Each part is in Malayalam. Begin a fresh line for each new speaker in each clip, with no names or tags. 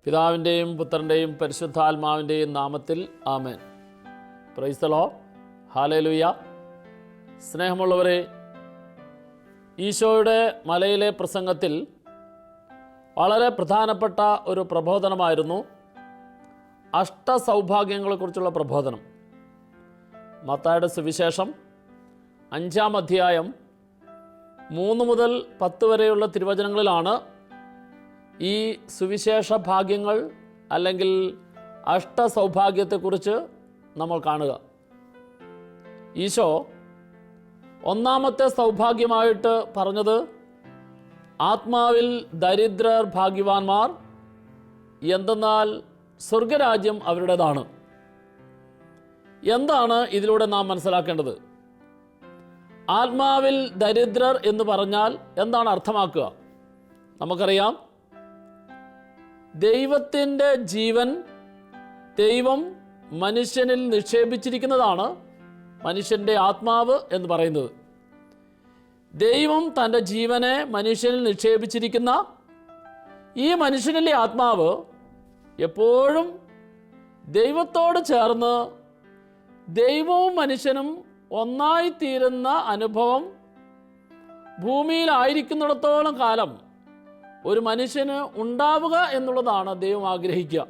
പിതാവിൻ്റെയും പുത്രൻ്റെയും പരിശുദ്ധാത്മാവിൻ്റെയും നാമത്തിൽ ആമേൻ. Praise the lord. ഹല്ലേലൂയ. സ്നേഹമുള്ളവരെ, ഈശോയുടെ മലയിലെ പ്രസംഗത്തിൽ വളരെ പ്രധാനപ്പെട്ട ഒരു പ്രബോധനമായിരുന്നു അഷ്ടസൗഭാഗ്യങ്ങളെക്കുറിച്ചുള്ള പ്രബോധനം. മത്തായിയുടെ സുവിശേഷം 5-ാം അധ്യായം 3 മുതൽ 10 വരെയുള്ള തിരുവചനങ്ങളിലാണ് ഈ സുവിശേഷ ഭാഗ്യങ്ങൾ അല്ലെങ്കിൽ അഷ്ടസൗഭാഗ്യത്തെക്കുറിച്ച് നമ്മൾ കാണുക. ഈശോ ഒന്നാമത്തെ സൗഭാഗ്യമായിട്ട് പറഞ്ഞത് ആത്മാവിൽ ദരിദ്രർ ഭാഗ്യവാന്മാർ, എന്തെന്നാൽ സ്വർഗരാജ്യം അവരുടേതാണ്. എന്താണ് ഇതിലൂടെ നാം മനസ്സിലാക്കേണ്ടത്? ആത്മാവിൽ ദരിദ്രർ എന്ന് പറഞ്ഞാൽ എന്താണ് അർത്ഥമാക്കുക? നമുക്കറിയാം, ദൈവത്തിൻ്റെ ജീവൻ ദൈവം മനുഷ്യനിൽ നിക്ഷേപിച്ചിരിക്കുന്നതാണ് മനുഷ്യൻ്റെ ആത്മാവ് എന്ന് പറയുന്നത്. ദൈവം തൻ്റെ ജീവനെ മനുഷ്യനിൽ നിക്ഷേപിച്ചിരിക്കുന്ന ഈ മനുഷ്യനിലെ ആത്മാവ് എപ്പോഴും ദൈവത്തോട് ചേർന്ന് ദൈവവും മനുഷ്യനും ഒന്നായിത്തീരുന്ന അനുഭവം ഭൂമിയിലായിരിക്കുന്നിടത്തോളം കാലം ഒരു മനുഷ്യന് ഉണ്ടാവുക എന്നുള്ളതാണ് ദൈവം ആഗ്രഹിക്കുക.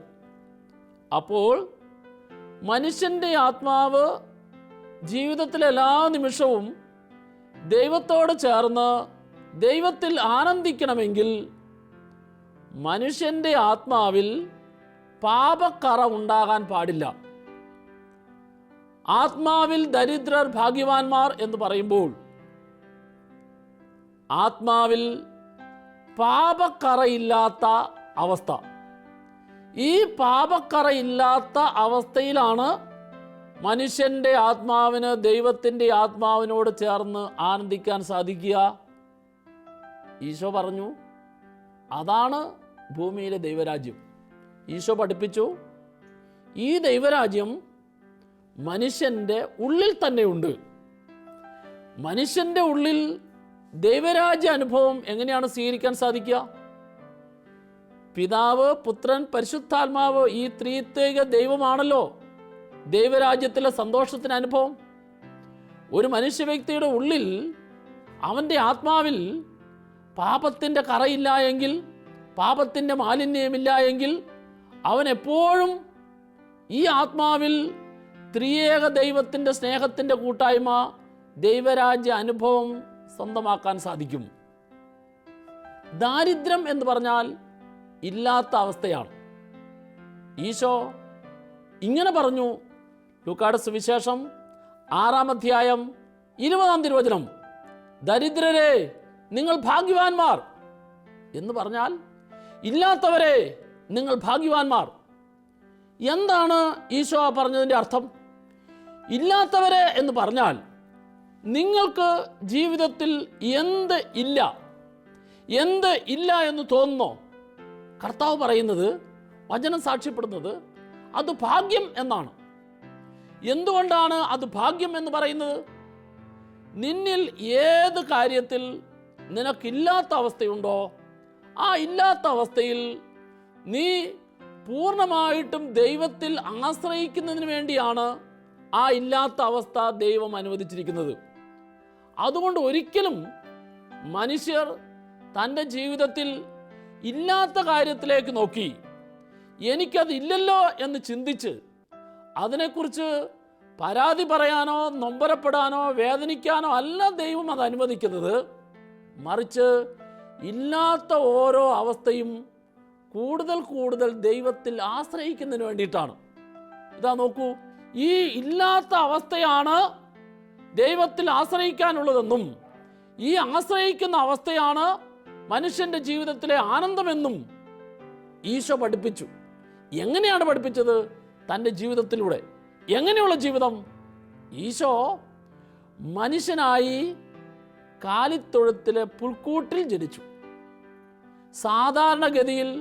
അപ്പോൾ മനുഷ്യൻ്റെ ആത്മാവ് ജീവിതത്തിലെ എല്ലാ നിമിഷവും ദൈവത്തോട് ചേർന്ന് ദൈവത്തിൽ ആനന്ദിക്കണമെങ്കിൽ മനുഷ്യൻ്റെ ആത്മാവിൽ പാപക്കറ ഉണ്ടാകാൻ പാടില്ല. ആത്മാവിൽ ദരിദ്രർ ഭാഗ്യവാന്മാർ എന്ന് പറയുമ്പോൾ ആത്മാവിൽ പാപക്കറയില്ലാത്ത അവസ്ഥ, ഈ പാപക്കറയില്ലാത്ത അവസ്ഥയിലാണ് മനുഷ്യൻ്റെ ആത്മാവിന് ദൈവത്തിൻ്റെ ആത്മാവിനോട് ചേർന്ന് ആനന്ദിക്കാൻ സാധിക്കുക. ഈശോ പറഞ്ഞു, അതാണ് ഭൂമിയിലെ ദൈവരാജ്യം. ഈശോ പഠിപ്പിച്ചു, ഈ ദൈവരാജ്യം മനുഷ്യൻ്റെ ഉള്ളിൽ തന്നെയുണ്ട്. മനുഷ്യൻ്റെ ഉള്ളിൽ ദൈവരാജ്യ അനുഭവം എങ്ങനെയാണ് സ്വീകരിക്കാൻ സാധിക്കുക? പിതാവ്, പുത്രൻ, പരിശുദ്ധാത്മാവ്, ഈ ത്രിത്വൈക ദൈവമാണല്ലോ ദൈവരാജ്യത്തിലെ സന്തോഷത്തിന് അനുഭവം. ഒരു മനുഷ്യ വ്യക്തിയുടെ ഉള്ളിൽ, അവൻ്റെ ആത്മാവിൽ പാപത്തിൻ്റെ കറയില്ല എങ്കിൽ, പാപത്തിൻ്റെ മാലിന്യമില്ല എങ്കിൽ, അവൻ എപ്പോഴും ഈ ആത്മാവിൽ ത്രിയേക ദൈവത്തിൻ്റെ സ്നേഹത്തിൻ്റെ കൂട്ടായ്മ, ദൈവരാജ്യ അനുഭവം സ്വന്തമാക്കാൻ സാധിക്കും. ദാരിദ്ര്യം എന്ന് പറഞ്ഞാൽ ഇല്ലാത്ത അവസ്ഥയാണ്. ഈശോ ഇങ്ങനെ പറഞ്ഞു. ലൂക്കായുടെ സുവിശേഷം 6-ാം അധ്യായം 20-ാം തിരുവചനം, ദരിദ്രരെ നിങ്ങൾ ഭാഗ്യവാന്മാർ എന്ന് പറഞ്ഞാൽ ഇല്ലാത്തവരെ നിങ്ങൾ ഭാഗ്യവാന്മാർ. എന്താണ് ഈശോ പറഞ്ഞതിൻ്റെ അർത്ഥം? ഇല്ലാത്തവരെ എന്ന് പറഞ്ഞാൽ നിങ്ങൾക്ക് ജീവിതത്തിൽ എന്ത് ഇല്ല എന്ന് തോന്നുന്നോ? കർത്താവ് പറയുന്നത്, വചനം സാക്ഷ്യപ്പെടുന്നത്, അത് ഭാഗ്യം എന്നാണ്. എന്തുകൊണ്ടാണ് അത് ഭാഗ്യം എന്ന് പറയുന്നത്? നിന്നിൽ ഏത് കാര്യത്തിൽ നിനക്കില്ലാത്ത അവസ്ഥയുണ്ടോ, ആ ഇല്ലാത്ത അവസ്ഥയിൽ നീ പൂർണ്ണമായിട്ടും ദൈവത്തിൽ ആശ്രയിക്കുന്നതിന് വേണ്ടിയാണ് ആ ഇല്ലാത്ത അവസ്ഥ ദൈവം അനുവദിച്ചിരിക്കുന്നത്. അതുകൊണ്ട് ഒരിക്കലും മനുഷ്യർ തൻ്റെ ജീവിതത്തിൽ ഇല്ലാത്ത കാര്യത്തിലേക്ക് നോക്കി എനിക്കതില്ലല്ലോ എന്ന് ചിന്തിച്ച് അതിനെക്കുറിച്ച് പരാതി പറയാനോ നൊമ്പരപ്പെടാനോ വേദനിക്കാനോ അല്ല ദൈവം അത് അനുവദിക്കുന്നത്. മറിച്ച് ഇല്ലാത്ത ഓരോ അവസ്ഥയും കൂടുതൽ കൂടുതൽ ദൈവത്തിൽ ആശ്രയിക്കുന്നതിന് വേണ്ടിയിട്ടാണ്. ഇതാ നോക്കൂ, ഈ ഇല്ലാത്ത അവസ്ഥയാണ് ദൈവത്തിൽ ആശ്രയിക്കാനുള്ളതെന്നും ഈ ആശ്രയിക്കുന്ന അവസ്ഥയാണ് മനുഷ്യൻ്റെ ജീവിതത്തിലെ ആനന്ദമെന്നും ഈശോ പഠിപ്പിച്ചു. എങ്ങനെയാണ് പഠിപ്പിച്ചത്? തൻ്റെ ജീവിതത്തിലൂടെ. എങ്ങനെയുള്ള ജീവിതം? ഈശോ മനുഷ്യനായി കാലിത്തൊഴുത്തിലെ പുൽക്കൂട്ടിൽ ജനിച്ചു. സാധാരണഗതിയിൽ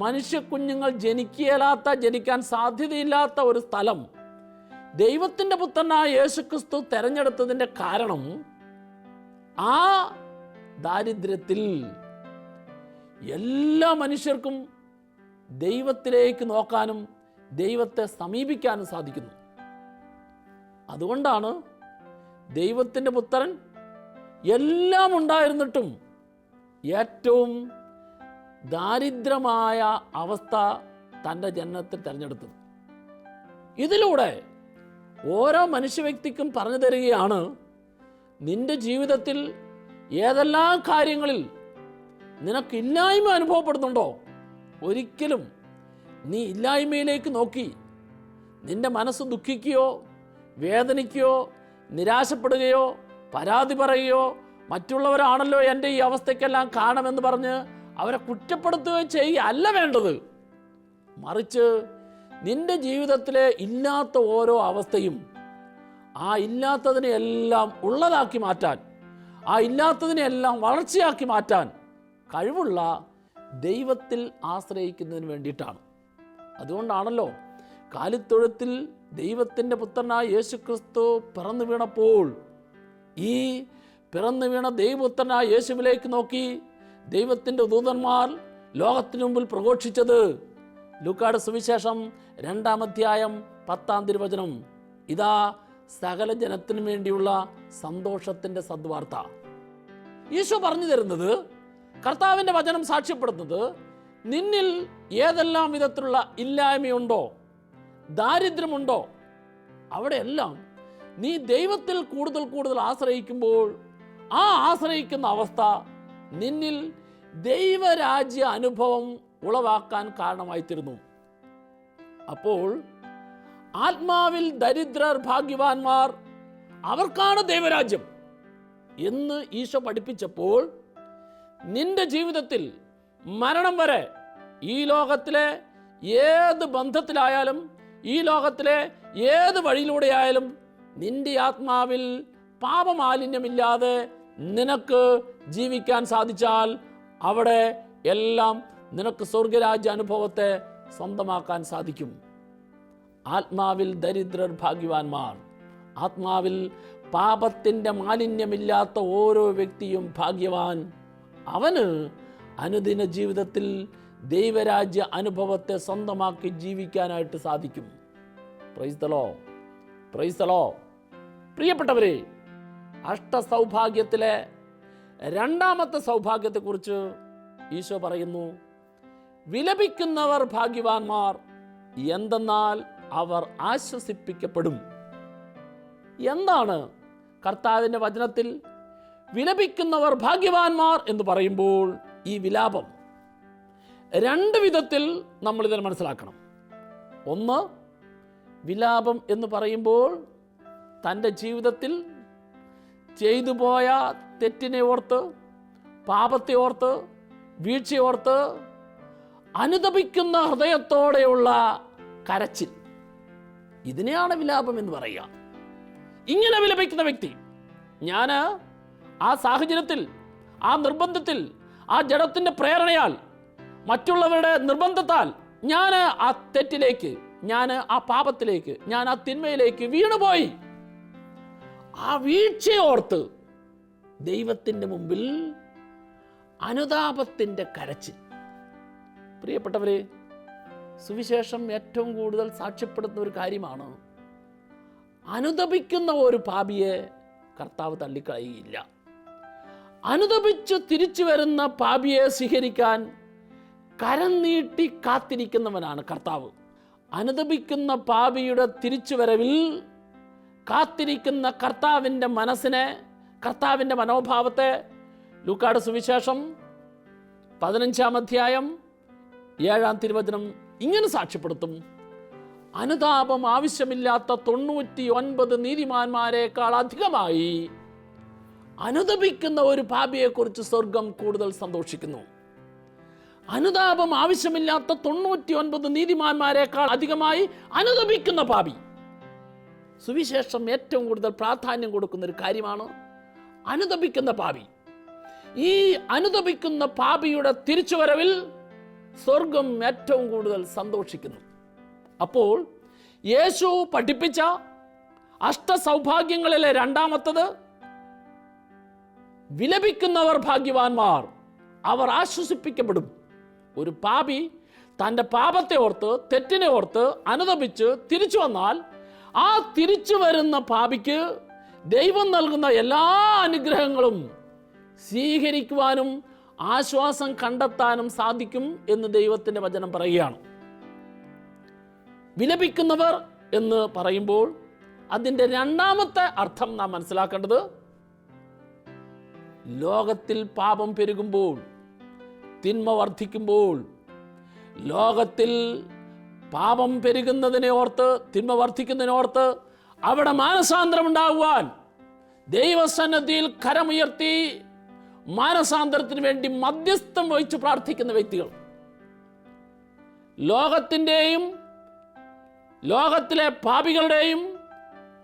മനുഷ്യക്കുഞ്ഞുങ്ങൾ ജനിക്കാൻ സാധ്യതയില്ലാത്ത ഒരു സ്ഥലം ദൈവത്തിൻ്റെ പുത്രനായ യേശുക്രിസ്തു തെരഞ്ഞെടുത്തതിൻ്റെ കാരണം ആ ദാരിദ്ര്യത്തിൽ എല്ലാ മനുഷ്യർക്കും ദൈവത്തിലേക്ക് നോക്കാനും ദൈവത്തെ സമീപിക്കാനും സാധിക്കുന്നു. അതുകൊണ്ടാണ് ദൈവത്തിൻ്റെ പുത്രൻ എല്ലാം ഉണ്ടായിരുന്നിട്ടും ഏറ്റവും ദാരിദ്ര്യമായ അവസ്ഥ തൻ്റെ ജനനത്തിൽ തിരഞ്ഞെടുത്തത്. ഇതിലൂടെ ഓരോ മനുഷ്യ വ്യക്തിക്കും പറഞ്ഞു തരികയാണ്, നിന്റെ ജീവിതത്തിൽ ഏതെല്ലാം കാര്യങ്ങളിൽ നിനക്കില്ലായ്മ അനുഭവപ്പെടുന്നുണ്ടോ, ഒരിക്കലും നീ ഇല്ലായ്മയിലേക്ക് നോക്കി നിന്റെ മനസ്സ് ദുഃഖിക്കുകയോ വേദനിക്കുകയോ നിരാശപ്പെടുകയോ പരാതി പറയുകയോ മറ്റുള്ളവരാണല്ലോ എൻ്റെ ഈ അവസ്ഥയ്ക്കെല്ലാം കാരണമെന്ന് പറഞ്ഞ് അവരെ കുറ്റപ്പെടുത്തുകയോ ചെയ്യുകയല്ല വേണ്ടത്. മറിച്ച് നിന്റെ ജീവിതത്തിലെ ഇല്ലാത്ത ഓരോ അവസ്ഥയും ആ ഇല്ലാത്തതിനെയെല്ലാം ഉള്ളതാക്കി മാറ്റാൻ, ആ ഇല്ലാത്തതിനെയെല്ലാം വളർച്ചയാക്കി മാറ്റാൻ കഴിവുള്ള ദൈവത്തിൽ ആശ്രയിക്കുന്നതിന് വേണ്ടിയിട്ടാണ്. അതുകൊണ്ടാണല്ലോ കാലിത്തൊഴുത്തിൽ ദൈവത്തിൻ്റെ പുത്രനായ യേശുക്രിസ്തു പിറന്നു വീണപ്പോൾ ഈ പിറന്നു വീണ ദൈവപുത്രനായ യേശുവിലേക്ക് നോക്കി ദൈവത്തിൻ്റെ ദൂതന്മാർ ലോകത്തിനു മുമ്പിൽ പ്രഘോഷിച്ചത് ലൂക്കായുടെ സുവിശേഷം 2-ാം അധ്യായം 10-ാം തിരുവചനം. ഇതാ സകല ജനത്തിനു വേണ്ടിയുള്ള സന്തോഷത്തിൻ്റെ സദ്വാർത്ത. ഈശോ പറഞ്ഞു തരുന്നത്, കർത്താവിൻ്റെ വചനം സാക്ഷ്യപ്പെടുന്നത്, നിന്നിൽ ഏതെല്ലാം വിധത്തിലുള്ള ഇല്ലായ്മയുണ്ടോ, ദാരിദ്ര്യമുണ്ടോ, അവിടെയെല്ലാം നീ ദൈവത്തിൽ കൂടുതൽ കൂടുതൽ ആശ്രയിക്കുമ്പോൾ ആ ആശ്രയിക്കുന്ന അവസ്ഥ നിന്നിൽ ദൈവരാജ്യ അനുഭവം ഉളവാക്കാൻ കാരണമായിത്തീരുന്നു. അപ്പോൾ ആത്മാവിൽ ദരിദ്രർ ഭാഗ്യവാന്മാർ, അവർക്കാണ് ദൈവരാജ്യം എന്ന് ഈശോ പഠിപ്പിച്ചപ്പോൾ നിന്റെ ജീവിതത്തിൽ മരണം വരെ ഈ ലോകത്തിലെ ഏത് ബന്ധത്തിലായാലും ഈ ലോകത്തിലെ ഏത് വഴിയിലൂടെയായാലും നിന്റെ ആത്മാവിൽ പാപമാലിന്യമില്ലാതെ നിനക്ക് ജീവിക്കാൻ സാധിച്ചാൽ അവിടെ എല്ലാം നിനക്ക് സ്വർഗരാജ്യ അനുഭവത്തെ സ്വന്തമാക്കാൻ സാധിക്കും. ആത്മാവിൽ ദരിദ്രർ ഭാഗ്യവാന്മാർ, ആത്മാവിൽ പാപത്തിൻ്റെ മാലിന്യമില്ലാത്ത ഓരോ വ്യക്തിയും ഭാഗ്യവാൻ. അവന് അനുദിന ജീവിതത്തിൽ ദൈവരാജ്യ അനുഭവത്തെ സ്വന്തമാക്കി ജീവിക്കാനായിട്ട് സാധിക്കും. Price the Lord, price the Lord. പ്രിയപ്പെട്ടവരെ, അഷ്ടസൗഭാഗ്യത്തിലെ 2-ാമത്തെ സൗഭാഗ്യത്തെക്കുറിച്ച് ഈശോ പറയുന്നു, വിലപിക്കുന്നവർ ഭാഗ്യവാന്മാർ, എന്തെന്നാൽ അവർ ആശ്വസിപ്പിക്കപ്പെടും. എന്താണ് കർത്താവിൻ്റെ വചനത്തിൽ വിലപിക്കുന്നവർ ഭാഗ്യവാന്മാർ എന്ന് പറയുമ്പോൾ ഈ വിലാപം 2 വിധത്തിൽ നമ്മൾ ഇതിനെ മനസ്സിലാക്കണം. ഒന്ന്, വിലാപം എന്ന് പറയുമ്പോൾ തൻ്റെ ജീവിതത്തിൽ ചെയ്തു പോയ തെറ്റിനെ ഓർത്ത്, പാപത്തെ ഓർത്ത്, വീഴ്ചയോർത്ത് അനുതപിക്കുന്ന ഹൃദയത്തോടെയുള്ള കരച്ചിൽ, ഇതിനെയാണ് വിലാപം എന്ന് പറയുക. ഇങ്ങനെ വിലപിക്കുന്ന വ്യക്തി, ഞാൻ ആ സാഹചര്യത്തിൽ, ആ നിർബന്ധത്തിൽ, ആ ജഡത്തിൻ്റെ പ്രേരണയാൽ, മറ്റുള്ളവരുടെ നിർബന്ധത്താൽ ഞാൻ ആ തെറ്റിലേക്ക്, ഞാൻ ആ പാപത്തിലേക്ക്, ഞാൻ ആ തിന്മയിലേക്ക് വീണുപോയി. ആ വീഴ്ചയോർത്ത് ദൈവത്തിൻ്റെ മുമ്പിൽ അനുതാപത്തിൻ്റെ കരച്ചിൽ. പ്രിയപ്പെട്ടവരെ, സുവിശേഷം ഏറ്റവും കൂടുതൽ സാക്ഷ്യപ്പെടുത്തുന്ന ഒരു കാര്യമാണ്, അനുതപിക്കുന്ന ഒരു പാപിയെ കർത്താവ് തള്ളിക്കളയുകയില്ല. അനുതപിച്ച് തിരിച്ചു വരുന്ന പാപിയെ സ്വീകരിക്കാൻ കരം നീട്ടി കാത്തിരിക്കുന്നവനാണ് കർത്താവ്. അനുതപിക്കുന്ന പാപിയുടെ തിരിച്ചുവരവിൽ കാത്തിരിക്കുന്ന കർത്താവിൻ്റെ മനസ്സിനെ, കർത്താവിൻ്റെ മനോഭാവത്തെ ലൂക്കായുടെ സുവിശേഷം 15-ാം അധ്യായം 7-ാം തിരുവചനം ഇങ്ങനെ സാക്ഷ്യപ്പെടുത്തും, അനുതാപം ആവശ്യമില്ലാത്ത 99 നീതിമാന്മാരെക്കാൾ അധികമായി അനുതപിക്കുന്ന ഒരു പാപിയെക്കുറിച്ച് സ്വർഗം കൂടുതൽ സന്തോഷിക്കുന്നു. അനുതാപം ആവശ്യമില്ലാത്ത 99 നീതിമാന്മാരെക്കാൾ അധികമായി അനുതപിക്കുന്ന പാപി. സുവിശേഷം ഏറ്റവും കൂടുതൽ പ്രാധാന്യം കൊടുക്കുന്ന ഒരു കാര്യമാണ് അനുതപിക്കുന്ന പാപി. ഈ അനുതപിക്കുന്ന പാപിയുടെ തിരിച്ചുവരവിൽ സ്വർഗം ഏറ്റവും കൂടുതൽ സന്തോഷിക്കുന്നു. അപ്പോൾ യേശു പഠിപ്പിച്ച അഷ്ടസൗഭാഗ്യങ്ങളിലെ 2-ാമത്തത്, വിലപിക്കുന്നവർ ഭാഗ്യവാന്മാർ, അവർ ആശ്വസിപ്പിക്കപ്പെടും. ഒരു പാപി തൻ്റെ പാപത്തെ ഓർത്ത്, തെറ്റിനെ ഓർത്ത് അനുതപിച്ച് തിരിച്ചു വന്നാൽ ആ തിരിച്ചു വരുന്ന പാപിക്ക് ദൈവം നൽകുന്ന എല്ലാ അനുഗ്രഹങ്ങളും സ്വീകരിക്കുവാനും ആശ്വാസം കണ്ടെത്താനും സാധിക്കും എന്ന് ദൈവത്തിൻ്റെ വചനം പറയുകയാണ്. വിലപിക്കുന്നവർ എന്ന് പറയുമ്പോൾ അതിൻ്റെ രണ്ടാമത്തെ അർത്ഥം നാം മനസ്സിലാക്കേണ്ടത്, ലോകത്തിൽ പാപം പെരുകുമ്പോൾ, തിന്മ വർദ്ധിക്കുമ്പോൾ, ലോകത്തിൽ പാപം പെരുകുന്നതിനെ ഓർത്ത്, തിന്മ വർദ്ധിക്കുന്നതിനെ ഓർത്ത് അവിടെ മാനസാന്തരം ഉണ്ടാകുവാൻ ദൈവസന്നിധിയിൽ കരമുയർത്തി മാനസാന്തരത്തിന് വേണ്ടി മധ്യസ്ഥം വഹിച്ച് പ്രാർത്ഥിക്കുന്ന വ്യക്തികൾ, ലോകത്തിൻ്റെയും ലോകത്തിലെ പാപികളുടെയും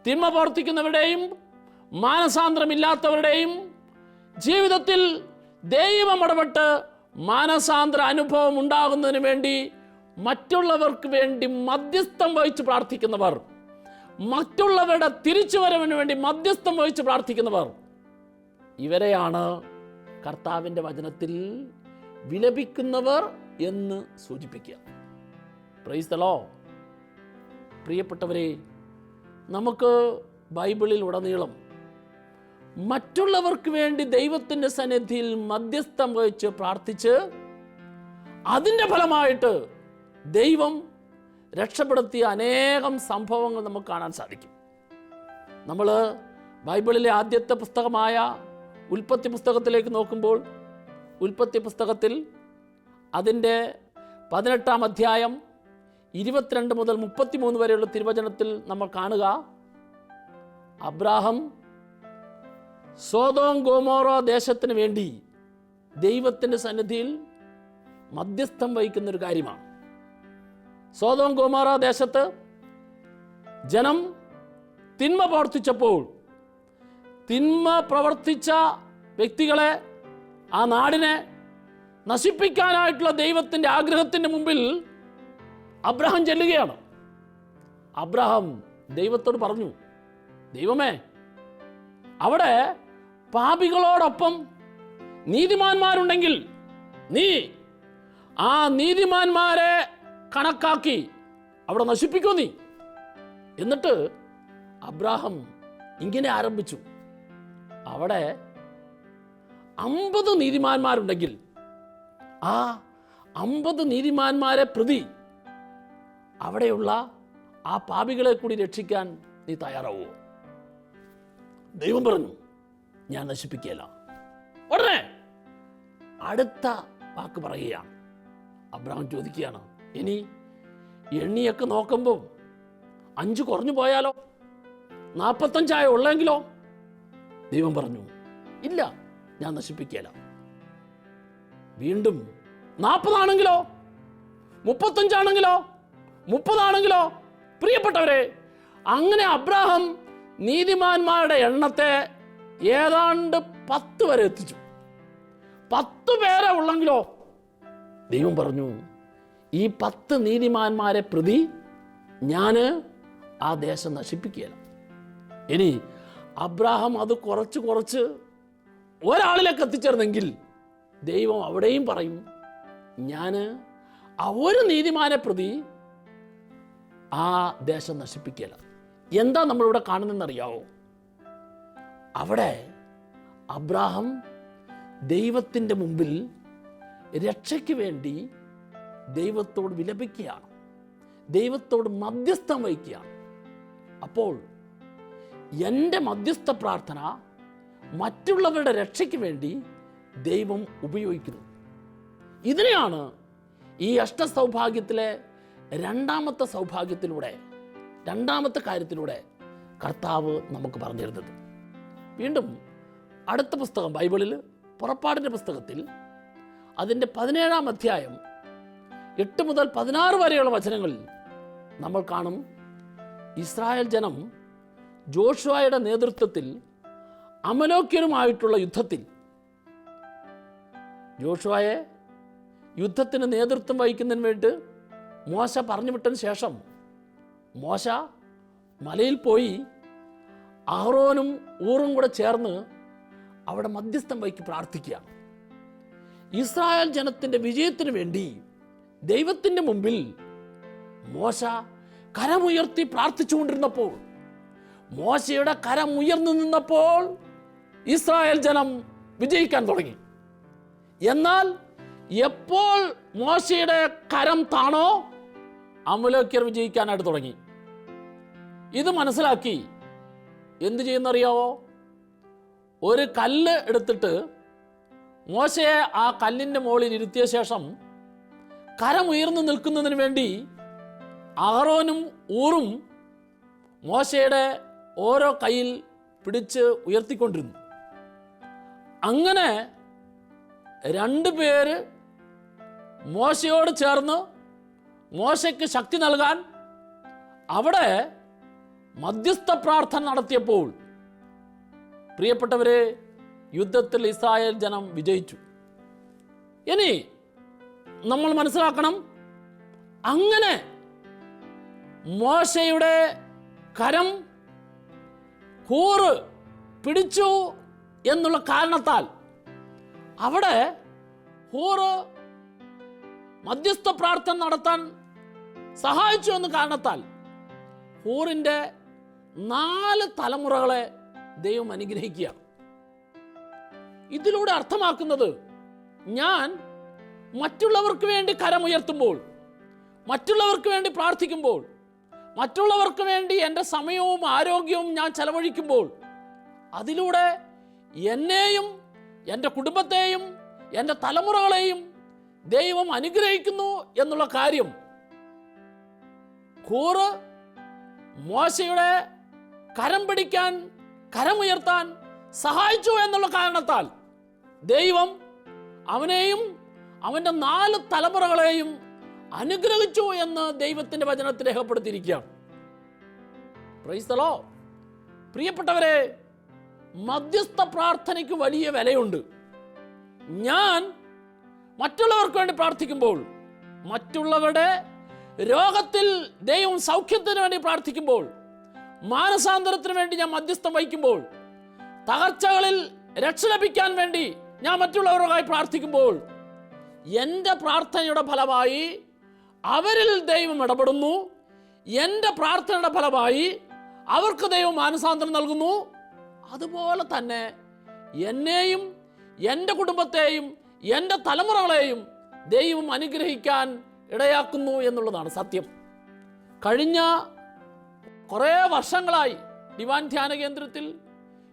തിന്മ പ്രവർത്തിക്കുന്നവരുടെയും മാനസാന്തരമില്ലാത്തവരുടെയും ജീവിതത്തിൽ ദൈവം ഇടപെട്ട് മാനസാന്തര അനുഭവം ഉണ്ടാകുന്നതിന് വേണ്ടി മറ്റുള്ളവർക്ക് വേണ്ടി മധ്യസ്ഥം വഹിച്ച് പ്രാർത്ഥിക്കുന്നവർ, മറ്റുള്ളവരുടെ തിരിച്ചുവരവിന് വേണ്ടി മധ്യസ്ഥം വഹിച്ച് പ്രാർത്ഥിക്കുന്നവർ, ഇവരെയാണ് കർത്താവിൻ്റെ വചനത്തിൽ വിലപിക്കുന്നവർ എന്ന് സൂചിപ്പിക്കുക. Price the Lord. പ്രിയപ്പെട്ടവരെ, നമുക്ക് ബൈബിളിൽ ഉടനീളം മറ്റുള്ളവർക്ക് വേണ്ടി ദൈവത്തിൻ്റെ സന്നിധിയിൽ മധ്യസ്ഥം വഹിച്ച് പ്രാർത്ഥിച്ച് അതിൻ്റെ ഫലമായിട്ട് ദൈവം രക്ഷപ്പെടുത്തിയ അനേകം സംഭവങ്ങൾ നമുക്ക് കാണാൻ സാധിക്കും. നമ്മൾ ബൈബിളിലെ ആദ്യത്തെ പുസ്തകമായ ഉൽപ്പത്തി പുസ്തകത്തിലേക്ക് നോക്കുമ്പോൾ, ഉൽപ്പത്തി പുസ്തകത്തിൽ അതിൻ്റെ 18-ാം അധ്യായം 22 മുതൽ 33 വരെയുള്ള തിരുവചനത്തിൽ നമ്മൾ കാണുക, അബ്രാഹാം സോദോം ഗോമോറ ദേശത്തിന് വേണ്ടി ദൈവത്തിൻ്റെ സന്നിധിയിൽ മധ്യസ്ഥം വഹിക്കുന്നൊരു കാര്യമാണ്. സോദോം ഗോമോറ ദേശത്ത് ജനം തിന്മ പ്രവർത്തിച്ചപ്പോൾ, തിന്മ പ്രവർത്തിച്ച വ്യക്തികളെ, ആ നാടിനെ നശിപ്പിക്കാനായിട്ടുള്ള ദൈവത്തിൻ്റെ ആഗ്രഹത്തിൻ്റെ മുമ്പിൽ അബ്രഹാം ചെല്ലുകയാണ്. അബ്രഹാം ദൈവത്തോട് പറഞ്ഞു, ദൈവമേ, അവിടെ പാപികളോടൊപ്പം നീതിമാന്മാരുണ്ടെങ്കിൽ നീ ആ നീതിമാന്മാരെ കണക്കാക്കി അവിടെ നശിപ്പിക്കൂ നീ. എന്നിട്ട് അബ്രഹാം ഇങ്ങനെ ആരംഭിച്ചു, അവിടെ 50 നീതിമാന്മാരുണ്ടെങ്കിൽ ആ 50 നീതിമാന്മാരെ പ്രതി അവിടെയുള്ള ആ പാപികളെ കൂടി രക്ഷിക്കാൻ നീ തയ്യാറാവുമോ? ദൈവം പറഞ്ഞു, ഞാൻ നശിപ്പിക്കുകയില്ല. ഉടനെ അടുത്ത വാക്ക് പറയുകയാണ്. അബ്രഹാം ചോദിക്കുകയാണ്, ഇനി എണ്ണിയൊക്കെ നോക്കുമ്പോൾ 5 കുറഞ്ഞു പോയാലോ, 45 ഉള്ളെങ്കിലോ? ദൈവം പറഞ്ഞു, ഇല്ല, ഞാൻ നശിപ്പിക്കുകയില്ല. വീണ്ടും 40 ആണെങ്കിലോ, 35 ആണെങ്കിലോ, 30 ആണെങ്കിലോ? പ്രിയപ്പെട്ടവരെ, അങ്ങനെ അബ്രഹാം നീതിമാന്മാരുടെ എണ്ണത്തെ ഏതാണ്ട് 10 വരെ എത്തിച്ചു. 10 പേരെ ഉള്ളെങ്കിലോ? ദൈവം പറഞ്ഞു, ഈ 10 നീതിമാന്മാരെ പ്രതി ഞാൻ ആ ദേശം നശിപ്പിക്കുകയില്ല. ഇനി അബ്രഹാം അത് കുറച്ച് ഒരാളിലേക്ക് എത്തിച്ചേർന്നെങ്കിൽ ദൈവം അവിടെയും പറയും, ഞാൻ ആ ഒരു നീതിമാനെ പ്രതി ആ ദേശം നശിപ്പിക്കുകയില്ല. എന്താ നമ്മളിവിടെ കാണുന്നതെന്നറിയാവോ? അവിടെ അബ്രഹാം ദൈവത്തിൻ്റെ മുമ്പിൽ രക്ഷയ്ക്ക് വേണ്ടി ദൈവത്തോട് വിലപിക്കുകയാണ്, ദൈവത്തോട് മധ്യസ്ഥം വഹിക്കുകയാണ്. അപ്പോൾ എൻ്റെ മധ്യസ്ഥ പ്രാർത്ഥന മറ്റുള്ളവരുടെ രക്ഷയ്ക്ക് വേണ്ടി ദൈവം ഉപയോഗിക്കുന്നു. ഇതിനെയാണ് ഈ അഷ്ടസൗഭാഗ്യത്തിലെ രണ്ടാമത്തെ സൗഭാഗ്യത്തിലൂടെ, രണ്ടാമത്തെ കാര്യത്തിലൂടെ കർത്താവ് നമുക്ക് പറഞ്ഞു തരുന്നത്. വീണ്ടും അടുത്ത പുസ്തകം ബൈബിളിൽ പുറപ്പാടിൻ്റെ പുസ്തകത്തിൽ അതിൻ്റെ 17-ാം അധ്യായം 8 മുതൽ 16 വരെയുള്ള വചനങ്ങളിൽ നമ്മൾ കാണും, ഇസ്രായേൽ ജനം ജോഷുവയുടെ നേതൃത്വത്തിൽ അമലോക്യരുമായിട്ടുള്ള യുദ്ധത്തിൽ ജോഷുവയെ യുദ്ധത്തിന് നേതൃത്വം വഹിക്കുന്നതിന് വേണ്ടി മോശ പറഞ്ഞു വിട്ടതിന് ശേഷം മോശ മലയിൽ പോയി അഹ്റോനും ഊറും കൂടെ ചേർന്ന് അവിടെ മധ്യസ്ഥം വഹിച്ച് പ്രാർത്ഥിക്കുകയാണ്. ഇസ്രായേൽ ജനത്തിൻ്റെ വിജയത്തിന് വേണ്ടി ദൈവത്തിൻ്റെ മുമ്പിൽ മോശ കരമുയർത്തി പ്രാർത്ഥിച്ചുകൊണ്ടിരുന്നപ്പോൾ, മോശയുടെ കരം ഉയർന്നു നിന്നപ്പോൾ ഇസ്രായേൽ ജനം വിജയിക്കാൻ തുടങ്ങി. എന്നാൽ എപ്പോൾ മോശയുടെ കരം താണോ, അമലേക്യർ വിജയിക്കാനായിട്ട് തുടങ്ങി. ഇത് മനസ്സിലാക്കി എന്ത് ചെയ്യുന്നറിയാവോ? ഒരു കല്ല് എടുത്തിട്ട് മോശയെ ആ കല്ലിൻ്റെ മുകളിൽ ഇരുത്തിയ ശേഷം കരം ഉയർന്നു നിൽക്കുന്നതിന് വേണ്ടി അഹറോനും ഊറും മോശയുടെ ഓരോ കയ്യിൽ പിടിച്ച് ഉയർത്തിക്കൊണ്ടിരുന്നു. അങ്ങനെ 2 പേര് മോശയോട് ചേർന്ന് മോശയ്ക്ക് ശക്തി നൽകാൻ അവിടെ മധ്യസ്ഥ പ്രാർത്ഥന നടത്തിയപ്പോൾ, പ്രിയപ്പെട്ടവരെ, യുദ്ധത്തിൽ ഇസ്രായേൽ ജനം വിജയിച്ചു. ഇനി നമ്മൾ മനസ്സിലാക്കണം, അങ്ങനെ മോശയുടെ കരം ഹൂറ് പിടിച്ചു എന്നുള്ള കാരണത്താൽ, അവിടെ ഹൂറ് മധ്യസ്ഥ പ്രാർത്ഥന നടത്താൻ സഹായിച്ചു എന്ന കാരണത്താൽ ഹൂറിൻ്റെ 4 തലമുറകളെ ദൈവം അനുഗ്രഹിക്കുക. ഇതിലൂടെ അർത്ഥമാക്കുന്നത്, ഞാൻ മറ്റുള്ളവർക്ക് വേണ്ടി കരമുയർത്തുമ്പോൾ, മറ്റുള്ളവർക്ക് വേണ്ടി പ്രാർത്ഥിക്കുമ്പോൾ, മറ്റുള്ളവർക്ക് വേണ്ടി എൻ്റെ സമയവും ആരോഗ്യവും ഞാൻ ചെലവഴിക്കുമ്പോൾ, അതിലൂടെ എന്നെയും എൻ്റെ കുടുംബത്തെയും എൻ്റെ തലമുറകളെയും ദൈവം അനുഗ്രഹിക്കുന്നു എന്നുള്ള കാര്യം ഹൂറ് മോശയുടെ കരം പിടിക്കാൻ, കരമുയർത്താൻ സഹായിച്ചു എന്നുള്ള കാരണത്താൽ ദൈവം അവനെയും അവൻ്റെ 4 തലമുറകളെയും അനുഗ്രഹിച്ചു എന്ന് ദൈവത്തിൻ്റെ വചനത്തിൽ രേഖപ്പെടുത്തിയിരിക്കുകയാണ്. Price the Lord. പ്രിയപ്പെട്ടവരെ, മധ്യസ്ഥ പ്രാർത്ഥനയ്ക്ക് വലിയ വിലയുണ്ട്. ഞാൻ മറ്റുള്ളവർക്ക് വേണ്ടി പ്രാർത്ഥിക്കുമ്പോൾ, മറ്റുള്ളവരുടെ രോഗത്തിൽ ദൈവം സൗഖ്യത്തിന് വേണ്ടി പ്രാർത്ഥിക്കുമ്പോൾ, മാനസാന്തരത്തിന് വേണ്ടി ഞാൻ മധ്യസ്ഥം വഹിക്കുമ്പോൾ, തകർച്ചകളിൽ രക്ഷ ലഭിക്കാൻ വേണ്ടി ഞാൻ മറ്റുള്ളവർക്കായി പ്രാർത്ഥിക്കുമ്പോൾ, എൻ്റെ പ്രാർത്ഥനയുടെ ഫലമായി അവരിൽ ദൈവം ഇടപെടുന്നു. എൻ്റെ പ്രാർത്ഥനയുടെ ഫലമായി അവർക്ക് ദൈവം മാനസാന്തരം നൽകുന്നു. അതുപോലെ തന്നെ എന്നെയും എൻ്റെ കുടുംബത്തെയും എൻ്റെ തലമുറകളെയും ദൈവം അനുഗ്രഹിക്കാൻ ഇടയാക്കുന്നു എന്നുള്ളതാണ് സത്യം. കഴിഞ്ഞ കുറേ വർഷങ്ങളായി ഡിവൈൻ ധ്യാന കേന്ദ്രത്തിൽ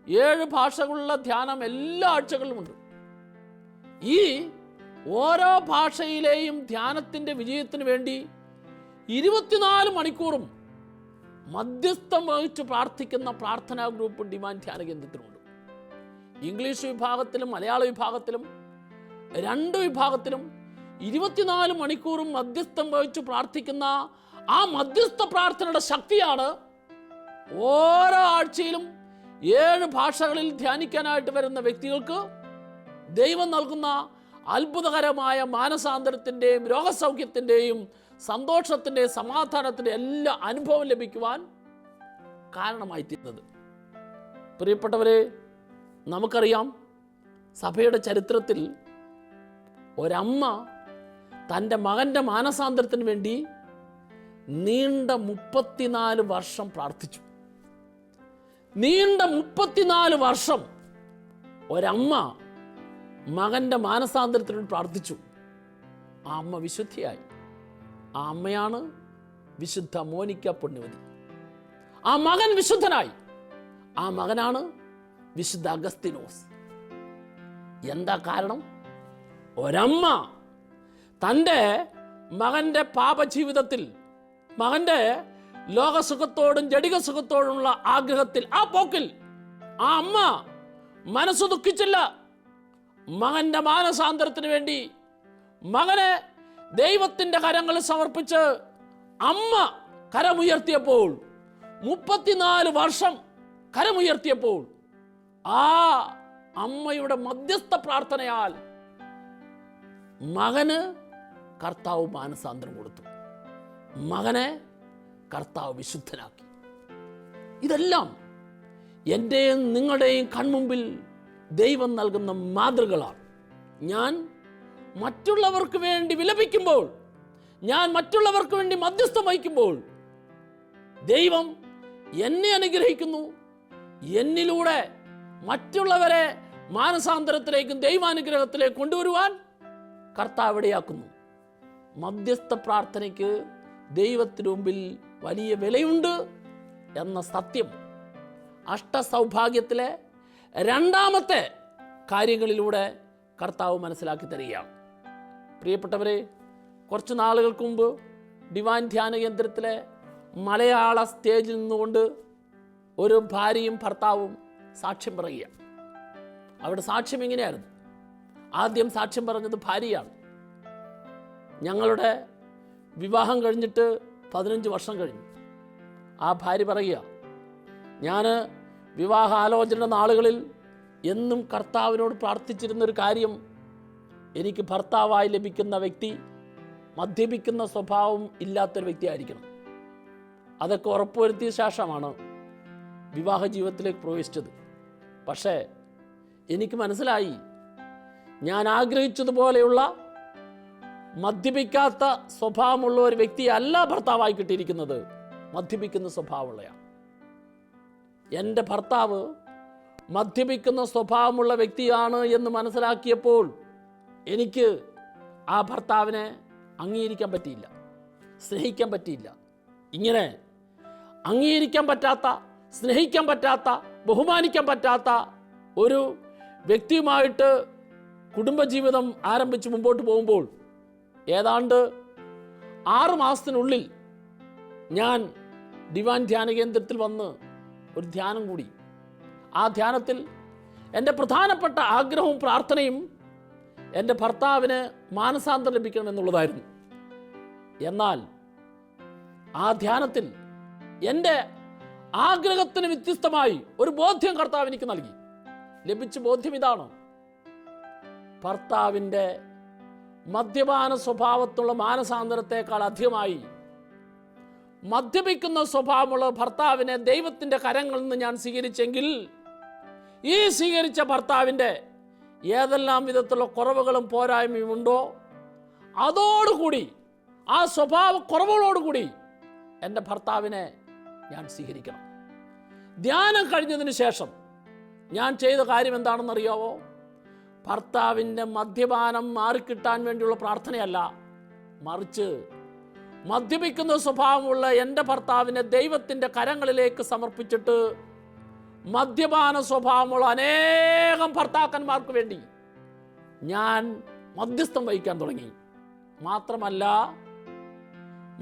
7 ഭാഷകളുള്ള ധ്യാനം എല്ലാ ആഴ്ചകളിലുമുണ്ട്. ഈ ഓരോ ഭാഷയിലെയും ധ്യാനത്തിൻ്റെ വിജയത്തിന് വേണ്ടി 24 മണിക്കൂറും മധ്യസ്ഥം വഹിച്ച് പ്രാർത്ഥിക്കുന്ന പ്രാർത്ഥനാ ഗ്രൂപ്പ് ഡിവൈൻ ധ്യാന കേന്ദ്രത്തിലുണ്ട്. ഇംഗ്ലീഷ് വിഭാഗത്തിലും മലയാള വിഭാഗത്തിലും 2 വിഭാഗത്തിലും 24 മണിക്കൂറും മധ്യസ്ഥം വഹിച്ച് പ്രാർത്ഥിക്കുന്ന ആ മധ്യസ്ഥ പ്രാർത്ഥനയുടെ ശക്തിയാണ് ഓരോ ആഴ്ചയിലും 7 ഭാഷകളിൽ ധ്യാനിക്കാനായിട്ട് വരുന്ന വ്യക്തികൾക്ക് ദൈവം നൽകുന്ന അത്ഭുതകരമായ മാനസാന്തരത്തിൻ്റെയും രോഗസൗഖ്യത്തിൻ്റെയും സന്തോഷത്തിൻ്റെയും സമാധാനത്തിൻ്റെയും എല്ലാ അനുഭവം ലഭിക്കുവാൻ കാരണമായി തീരുന്നത്. പ്രിയപ്പെട്ടവരെ, നമുക്കറിയാം, സഭയുടെ ചരിത്രത്തിൽ ഒരമ്മ തൻ്റെ മകൻ്റെ മാനസാന്തരത്തിന് വേണ്ടി നീണ്ട 34 വർഷം പ്രാർത്ഥിച്ചു. നീണ്ട 34 വർഷം ഒരമ്മ മകൻ്റെ മാനസാന്തരത്തിന് വേണ്ടി പ്രാർത്ഥിച്ചു. ആ അമ്മ വിശുദ്ധിയായി. ആ അമ്മയാണ് വിശുദ്ധ മോനിക്ക പുണ്യവതി. ആ മകൻ വിശുദ്ധനായി. ആ മകനാണ് വിശുദ്ധ അഗസ്തീനോസ്. എന്താ കാരണം? ഒരമ്മ തൻ്റെ മകൻ്റെ പാപജീവിതത്തിൽ, മകൻ്റെ ലോകസുഖത്തോടും ജഡിക സുഖത്തോടുമുള്ള ആഗ്രഹത്തിൽ, ആ പോക്കിൽ ആ അമ്മ മനസ്സ് ദുഃഖിച്ചില്ല. മകൻ്റെ മാനസാന്തരത്തിന് വേണ്ടി മകനെ ദൈവത്തിൻ്റെ കരങ്ങളിൽ സമർപ്പിച്ച് അമ്മ കരമുയർത്തിയപ്പോൾ, 34 വർഷം കരമുയർത്തിയപ്പോൾ, ആ അമ്മയുടെ മധ്യസ്ഥ പ്രാർത്ഥനയാൽ മകന് കർത്താവ് മാനസാന്തരം കൊടുത്തു. മകനെ കർത്താവ് വിശുദ്ധനാക്കി. ഇതെല്ലാം എൻ്റെയും നിങ്ങളുടെയും കൺമുമ്പിൽ ദൈവം നൽകുന്ന മാതൃകകളാണ്. ഞാൻ മറ്റുള്ളവർക്ക് വേണ്ടി വിലപിക്കുമ്പോൾ, ഞാൻ മറ്റുള്ളവർക്ക് വേണ്ടി മധ്യസ്ഥം വഹിക്കുമ്പോൾ ദൈവം എന്നെ അനുഗ്രഹിക്കുന്നു. എന്നിലൂടെ മറ്റുള്ളവരെ മാനസാന്തരത്തിലേക്കും ദൈവാനുഗ്രഹത്തിലേക്ക് കൊണ്ടുവരുവാൻ കർത്താവ് ഇടയാക്കുന്നു. മധ്യസ്ഥ പ്രാർത്ഥനയ്ക്ക് ദൈവത്തിനു മുമ്പിൽ വലിയ വിലയുണ്ട് എന്ന സത്യം അഷ്ടസൗഭാഗ്യത്തിലെ രണ്ടാമത്തെ കാര്യങ്ങളിലൂടെ കർത്താവ് മനസ്സിലാക്കി തരികയാണ്. പ്രിയപ്പെട്ടവരെ, കുറച്ച് നാളുകൾക്ക് മുമ്പ് ഡിവൈൻ ധ്യാന കേന്ദ്രത്തിലെ മലയാള സ്റ്റേജിൽ നിന്നുകൊണ്ട് ഒരു ഭാര്യയും ഭർത്താവും സാക്ഷ്യം പറയുക. അവിടെ സാക്ഷ്യം ഇങ്ങനെയായിരുന്നു. ആദ്യം സാക്ഷ്യം പറഞ്ഞത് ഭാര്യയാണ്. ഞങ്ങളുടെ വിവാഹം കഴിഞ്ഞിട്ട് 15 വർഷം കഴിഞ്ഞു. ആ ഭാര്യ പറയുക, ഞാൻ വിവാഹാലോചന നാളുകളിൽ എന്നും കർത്താവിനോട് പ്രാർത്ഥിച്ചിരുന്നൊരു കാര്യം, എനിക്ക് ഭർത്താവായി ലഭിക്കുന്ന വ്യക്തി മദ്യപിക്കുന്ന സ്വഭാവം ഇല്ലാത്തൊരു വ്യക്തിയായിരിക്കണം. അതൊക്കെ ഉറപ്പുവരുത്തിയ ശേഷമാണ് വിവാഹ ജീവിതത്തിലേക്ക് പ്രവേശിച്ചത്. പക്ഷേ എനിക്ക് മനസ്സിലായി, ഞാൻ ആഗ്രഹിച്ചതുപോലെയുള്ള മദ്യപിക്കാത്ത സ്വഭാവമുള്ള ഒരു വ്യക്തിയല്ല ഭർത്താവായി കിട്ടിയിരിക്കുന്നത്, മദ്യപിക്കുന്ന സ്വഭാവമുള്ളയാണ്. എൻ്റെ ഭർത്താവ് മദ്യപിക്കുന്ന സ്വഭാവമുള്ള വ്യക്തിയാണ് എന്ന് മനസ്സിലാക്കിയപ്പോൾ എനിക്ക് ആ ഭർത്താവിനെ അംഗീകരിക്കാൻ പറ്റിയില്ല, സ്നേഹിക്കാൻ പറ്റിയില്ല. ഇങ്ങനെ അംഗീകരിക്കാൻ പറ്റാത്ത, സ്നേഹിക്കാൻ പറ്റാത്ത, ബഹുമാനിക്കാൻ പറ്റാത്ത ഒരു വ്യക്തിയുമായിട്ട് കുടുംബജീവിതം ആരംഭിച്ച് മുമ്പോട്ട് പോകുമ്പോൾ ഏതാണ്ട് 6 മാസത്തിനുള്ളിൽ ഞാൻ ഡിവൈൻ ധ്യാന കേന്ദ്രത്തിൽ വന്ന് ഒരു ധ്യാനം കൂടി. ആ ധ്യാനത്തിൽ എൻ്റെ പ്രധാനപ്പെട്ട ആഗ്രഹവും പ്രാർത്ഥനയും എൻ്റെ ഭർത്താവിന് മാനസാന്തരം ലഭിക്കണമെന്നുള്ളതായിരുന്നു. എന്നാൽ ആ ധ്യാനത്തിൽ എൻ്റെ ആഗ്രഹത്തിന് വ്യത്യസ്തമായി ഒരു ബോധ്യം കർത്താവ് എനിക്ക് നൽകി. ലഭിച്ച ബോധ്യം ഇതാണ്: ഭർത്താവിൻ്റെ മദ്യപാന സ്വഭാവത്തുള്ള മാനസാന്തരത്തെക്കാൾ അധികമായി മദ്യപിക്കുന്ന സ്വഭാവമുള്ള ഭർത്താവിനെ ദൈവത്തിൻ്റെ കരങ്ങളിൽ നിന്ന് ഞാൻ സ്വീകരിച്ചെങ്കിൽ, ഈ സ്വീകരിച്ച ഭർത്താവിൻ്റെ ഏതെല്ലാം വിധത്തിലുള്ള കുറവുകളും പോരായ്മയും ഉണ്ടോ അതോടുകൂടി, ആ സ്വഭാവ കുറവുകളോടുകൂടി എൻ്റെ ഭർത്താവിനെ ഞാൻ സ്വീകരിക്കണം. ധ്യാനം കഴിഞ്ഞതിന് ശേഷം ഞാൻ ചെയ്ത കാര്യം എന്താണെന്നറിയാവോ? ഭർത്താവിൻ്റെ മദ്യപാനം മാറിക്കിട്ടാൻ വേണ്ടിയുള്ള പ്രാർത്ഥനയല്ല, മറിച്ച് മദ്യപിക്കുന്ന സ്വഭാവമുള്ള എൻ്റെ ഭർത്താവിനെ ദൈവത്തിൻ്റെ കരങ്ങളിലേക്ക് സമർപ്പിച്ചിട്ട് മദ്യപാന സ്വഭാവമുള്ള അനേകം ഭർത്താക്കന്മാർക്ക് വേണ്ടി ഞാൻ മധ്യസ്ഥം വഹിക്കാൻ തുടങ്ങി. മാത്രമല്ല,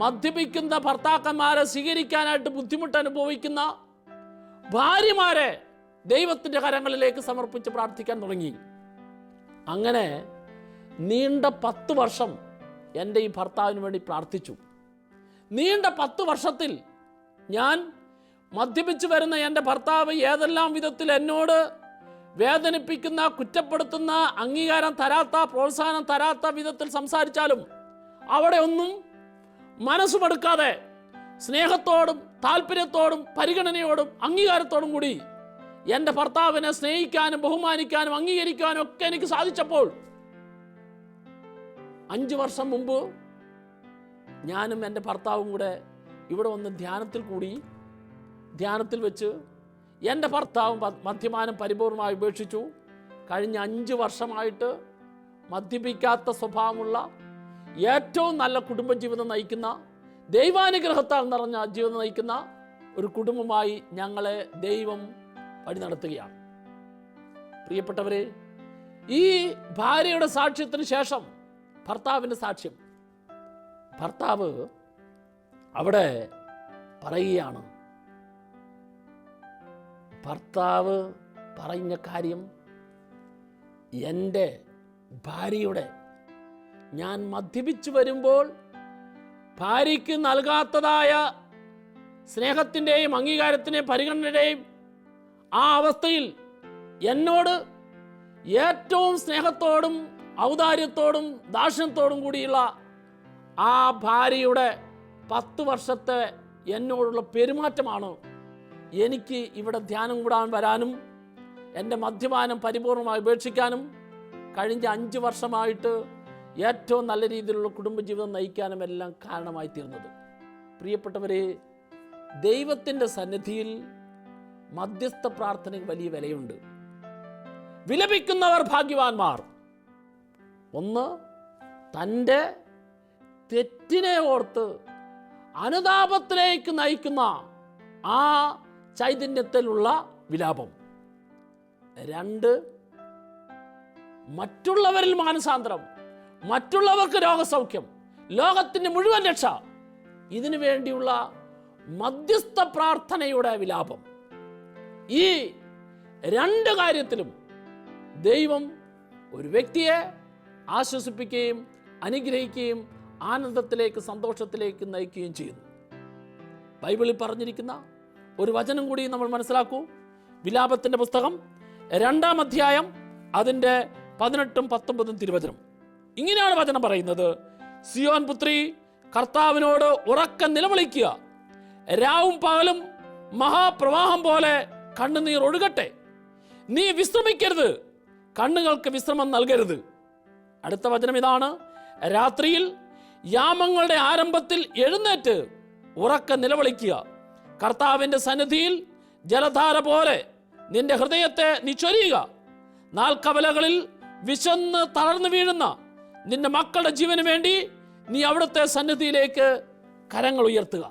മദ്യപിക്കുന്ന ഭർത്താക്കന്മാരെ സ്വീകരിക്കാനായിട്ട് ബുദ്ധിമുട്ട് അനുഭവിക്കുന്ന ഭാര്യമാരെ ദൈവത്തിൻ്റെ കരങ്ങളിലേക്ക് സമർപ്പിച്ച് പ്രാർത്ഥിക്കാൻ തുടങ്ങി. അങ്ങനെ നീണ്ട 10 വർഷം എൻ്റെ ഈ ഭർത്താവിന് വേണ്ടി പ്രാർത്ഥിച്ചു. നീണ്ട 10 വർഷത്തിൽ ഞാൻ മദ്യപിച്ച് വരുന്ന എൻ്റെ ഭർത്താവ് ഏതെല്ലാം വിധത്തിൽ എന്നോട് വേദനിപ്പിക്കുന്ന, കുറ്റപ്പെടുത്തുന്ന, അംഗീകാരം തരാത്ത, പ്രോത്സാഹനം തരാത്ത വിധത്തിൽ സംസാരിച്ചാലും അവിടെ ഒന്നും മനസ്സുമെടുക്കാതെ സ്നേഹത്തോടും താല്പര്യത്തോടും പരിഗണനയോടും അംഗീകാരത്തോടും കൂടി എൻ്റെ ഭർത്താവിനെ സ്നേഹിക്കാനും ബഹുമാനിക്കാനും അംഗീകരിക്കാനും ഒക്കെ എനിക്ക് സാധിച്ചപ്പോൾ 5 വർഷം മുമ്പ് ഞാനും എൻ്റെ ഭർത്താവും കൂടെ ഇവിടെ വന്ന് ധ്യാനത്തിൽ കൂടി. ധ്യാനത്തിൽ വെച്ച് എൻ്റെ ഭർത്താവും മദ്യപാനം പരിപൂർണമായി ഉപേക്ഷിച്ചു. കഴിഞ്ഞ 5 വർഷമായിട്ട് മദ്യപിക്കാത്ത സ്വഭാവമുള്ള ഏറ്റവും നല്ല കുടുംബജീവിതം നയിക്കുന്ന, ദൈവാനുഗ്രഹത്താൽ നിറഞ്ഞ ജീവിതം നയിക്കുന്ന ഒരു കുടുംബമായി ഞങ്ങളെ ദൈവം വഴി നടത്തുകയാണ്. പ്രിയപ്പെട്ടവരെ, ഈ ഭാര്യയുടെ സാക്ഷ്യത്തിന് ശേഷം ഭർത്താവിൻ്റെ സാക്ഷ്യം. ഭർത്താവ് അവിടെ പറയുകയാണ്, ഭർത്താവ് പറഞ്ഞ കാര്യം, എൻ്റെ ഭാര്യയുടെ, ഞാൻ മദ്യപിച്ചു വരുമ്പോൾ ഭാര്യയ്ക്ക് നൽകാത്തതായ സ്നേഹത്തിൻ്റെയും അംഗീകാരത്തിൻ്റെയും പരിഗണനയുടെയും ആ അവസ്ഥയിൽ എന്നോട് ഏറ്റവും സ്നേഹത്തോടും ഔദാര്യത്തോടും ദാക്ഷിണ്യത്തോടും കൂടിയുള്ള ആ ഭാര്യയുടെ 10 വർഷത്തെ എന്നോടുള്ള പെരുമാറ്റമാണ് എനിക്ക് ഇവിടെ ധ്യാനം കൂടാൻ വരാനും എൻ്റെ മദ്യപാനം പരിപൂർണമായി ഉപേക്ഷിക്കാനും കഴിഞ്ഞ 5 വർഷമായിട്ട് ഏറ്റവും നല്ല രീതിയിലുള്ള കുടുംബജീവിതം നയിക്കാനും എല്ലാം കാരണമായി തീർന്നത്. പ്രിയപ്പെട്ടവരെ, ദൈവത്തിൻ്റെ സന്നിധിയിൽ മധ്യസ്ഥ പ്രാർത്ഥനയ്ക്ക് വലിയ വിലയുണ്ട്. വിലപിക്കുന്നവർ ഭാഗ്യവാന്മാർ. ഒന്ന്, തൻ്റെ തെറ്റിനെ ഓർത്ത് അനുതാപത്തിലേക്ക് നയിക്കുന്ന ആ ചൈതന്യത്തിലുള്ള വിലാപം. രണ്ട്, മറ്റുള്ളവരിൽ മാനസാന്തരം, മറ്റുള്ളവർക്ക് രോഗസൗഖ്യം, ലോകത്തിൻ്റെ മുഴുവൻ രക്ഷ, ഇതിനു വേണ്ടിയുള്ള മധ്യസ്ഥ പ്രാർത്ഥനയുടെ വിലാപം. ഈ രണ്ട് കാര്യത്തിലും ദൈവം ഒരു വ്യക്തിയെ ആശ്വസിപ്പിക്കുകയും അനുഗ്രഹിക്കുകയും ആനന്ദത്തിലേക്ക്, സന്തോഷത്തിലേക്ക് നയിക്കുകയും ചെയ്യുന്നു. ബൈബിളിൽ പറഞ്ഞിരിക്കുന്ന ഒരു വചനം കൂടി നമ്മൾ മനസ്സിലാക്കൂ. വിലാപത്തിൻ്റെ പുസ്തകം 2-ാം അധ്യായം അതിൻ്റെ 18-19 തിരുവചനം. ഇങ്ങനെയാണ് വചനം പറയുന്നത്: സിയോൻ പുത്രി, കർത്താവിനോട് ഉറക്കം നിലവിളിക്കുക. രാവും പകലും മഹാപ്രവാഹം പോലെ കണ്ണുനീർ ഒഴുകട്ടെ. നീ വിശ്രമിക്കരുത്, കണ്ണുകൾക്ക് വിശ്രമം നൽകരുത്. അടുത്ത വചനം ഇതാണ്: രാത്രിയിൽ യാമങ്ങളുടെ ആരംഭത്തിൽ എഴുന്നേറ്റ് ഉറക്കം നിലവിളിക്കുക. കർത്താവിൻ്റെ സന്നിധിയിൽ ജലധാര പോലെ നിന്റെ ഹൃദയത്തെ നീ ചൊരിയുക. നാൽക്കവലകളിൽ വിശന്ന് തളർന്നു വീഴുന്ന നിന്റെ മക്കളുടെ ജീവന് വേണ്ടി നീ അവിടുത്തെ സന്നിധിയിലേക്ക് കരങ്ങൾ ഉയർത്തുക.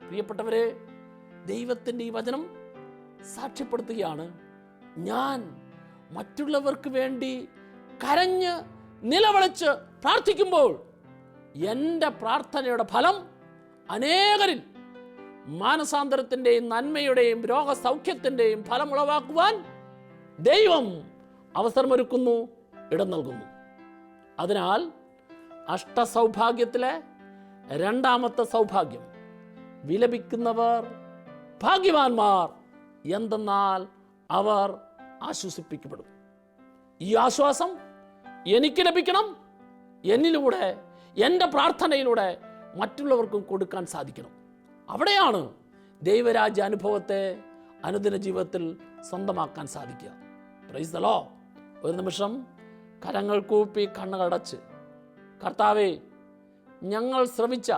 പ്രിയപ്പെട്ടവരെ, ദൈവത്തിൻ്റെ ഈ വചനം സാക്ഷ്യപ്പെടുത്തുകയാണ്: ഞാൻ മറ്റുള്ളവർക്ക് വേണ്ടി കരഞ്ഞ് നിലവിളിച്ച് പ്രാർത്ഥിക്കുമ്പോൾ എൻ്റെ പ്രാർത്ഥനയുടെ ഫലം അനേകരിൽ മാനസാന്തരത്തിൻ്റെയും നന്മയുടെയും രോഗസൗഖ്യത്തിൻ്റെയും ഫലം ഉളവാക്കുവാൻ ദൈവം അവസരമൊരുക്കുന്നു, ഇടം നൽകുന്നു. അതിനാൽ അഷ്ടസൗഭാഗ്യത്തിലെ 2-ാമത്തെ സൗഭാഗ്യം, വിലപിക്കുന്നവർ ഭാഗ്യവാന്മാർ, എന്തെന്നാൽ അവർ ആശ്വസിപ്പിക്കപ്പെടും. ഈ ആശ്വാസം എനിക്ക് ലഭിക്കണം, എന്നിലൂടെ, എൻ്റെ പ്രാർത്ഥനയിലൂടെ മറ്റുള്ളവർക്കും കൊടുക്കാൻ സാധിക്കണം. അവിടെയാണ് ദൈവരാജ്യ അനുഭവത്തെ അനുദിന ജീവിതത്തിൽ സ്വന്തമാക്കാൻ സാധിക്കുക. Price the Lord. ഒരു നിമിഷം കരങ്ങൾ കൂപ്പി കണ്ണുകളടച്ച്, കർത്താവേ, ഞങ്ങൾ ശ്രമിച്ച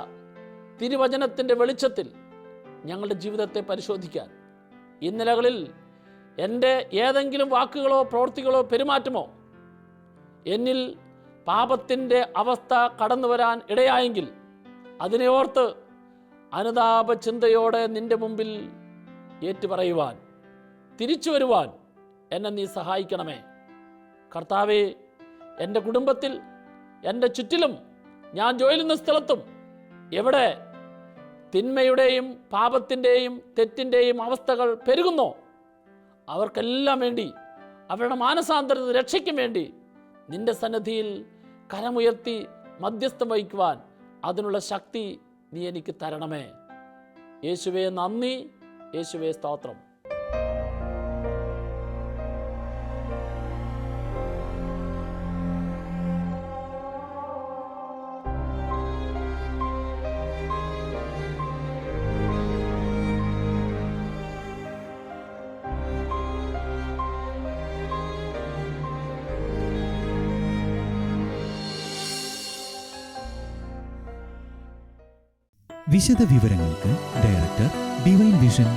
തിരുവചനത്തിൻ്റെ വെളിച്ചത്തിൽ ഞങ്ങളുടെ ജീവിതത്തെ പരിശോധിക്കാൻ, ഇന്നലകളിൽ എൻ്റെ ഏതെങ്കിലും വാക്കുകളോ പ്രവൃത്തികളോ പെരുമാറ്റമോ എന്നിൽ പാപത്തിൻ്റെ അവസ്ഥ കടന്നു വരാൻ ഇടയായെങ്കിൽ അതിനെ ഓർത്ത് അനുതാപ ചിന്തയോടെ നിൻ്റെ മുമ്പിൽ ഏറ്റുപറയുവാൻ, തിരിച്ചു വരുവാൻ എന്നെ നീ സഹായിക്കണമേ. കർത്താവേ, എൻ്റെ കുടുംബത്തിൽ, എൻ്റെ ചുറ്റിലും, ഞാൻ ജോലി ചെയ്യുന്ന സ്ഥലത്തും എവിടെ തിന്മയുടെയും പാപത്തിൻ്റെയും തെറ്റിൻ്റെയും അവസ്ഥകൾ പെരുകുന്നോ അവർക്കെല്ലാം വേണ്ടി, അവരുടെ മാനസാന്തര രക്ഷയ്ക്കും വേണ്ടി നിന്റെ സന്നിധിയിൽ കരമുയർത്തി മധ്യസ്ഥം വഹിക്കുവാൻ അതിനുള്ള ശക്തി നീ എനിക്ക് തരണമേ. യേശുവേ നന്ദി, യേശുവേ സ്തോത്രം.
വിശദ വിവരങ്ങൾക്ക് director, divine vision,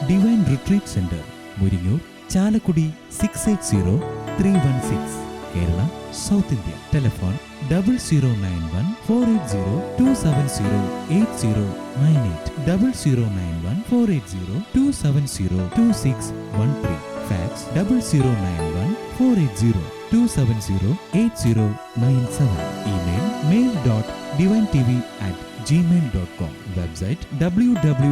divine retreat center, Muringoor, Chalakudy 680316, Kerala, south India. Telephone 0091 480 270 8098, 0091 480 270 2613. Fax 0091 480 270 8097. Email mail.divintv@gmail.com. Website www.drcm.org.